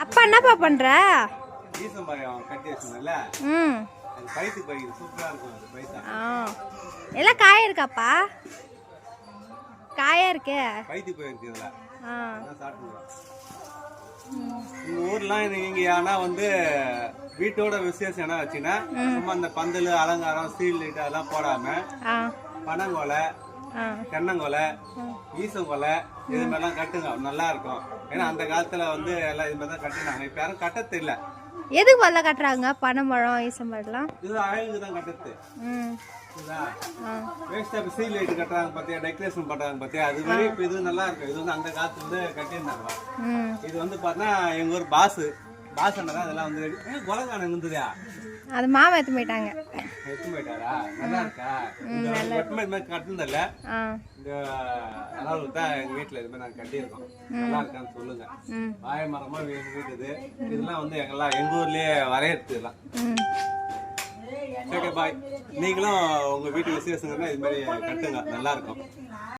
அப்பா என்னப்பா பண்ற? ஈசம்பாயம் கட்டி வச்சிருந்தல. அது பைத்து பைக்குது, சூப்பரா இருக்கும் அது பைத்தா. எல்லாம் காயா இருக்காப்பா? காயா இருக்கு. பைத்து போயிருக்கு இதுல. அதான் சாப்பிடுறோம். இந்த ஊர்லாம் நீங்க ஆனா வந்து வீட்டோட விசேஷம் என்ன வச்சுன்னா சும்மா அந்த பந்தல் அலங்காரம் சீல் லைட் அதெல்லாம் போடாம பனங்கொலை தென்னங்கொலை ஈசங்கொலை இது மாதிரிலாம் கட்டுங்க, நல்லா இருக்கும். ஏன்னா அந்த காலத்துல வந்து எல்லாம் இது மாதிரி தான் கட்டுனாங்க. இப்ப யாரும் கட்டத்து இல்ல. எதுக்கு முதல்ல கட்டுறாங்க பனைமரம் ஈசம்பழம்? இது அழகுக்கு தான் கட்டத்து. சீல் லைட் கட்டுறாங்க பாத்தியா, டெக்கரேஷன் பண்றாங்க பாத்தியா, அது மாதிரி இப்ப இது நல்லா இருக்கு. இது வந்து அந்த காலத்துல இருந்து கட்டியிருந்தாங்க. இது வந்து பாத்தீங்கன்னா எங்க ஊர் பாஸ் அண்ணா அதெல்லாம் வந்து கொலகான இருந்ததா, அது மாமா எடுத்து போயிட்டாங்க. எடுத்து போயிட்டாரா? நல்லா இருக்கா? இந்த கட்டுனதில்ல, இந்த அளவுக்கு தான் எங்க வீட்டுல இது மாதிரி நாங்க கட்டியிருக்கோம். நல்லா இருக்கான்னு சொல்லுங்க. வாழை மரமா வீட்டுது. இதெல்லாம் வந்து எங்க ஊர்லயே வரையறதுலாம். Okay bye. நீங்களும் உங்க வீட்டு விசேஷங்கன்னா இது மாதிரி கட்டுங்க, நல்லா இருக்கும்.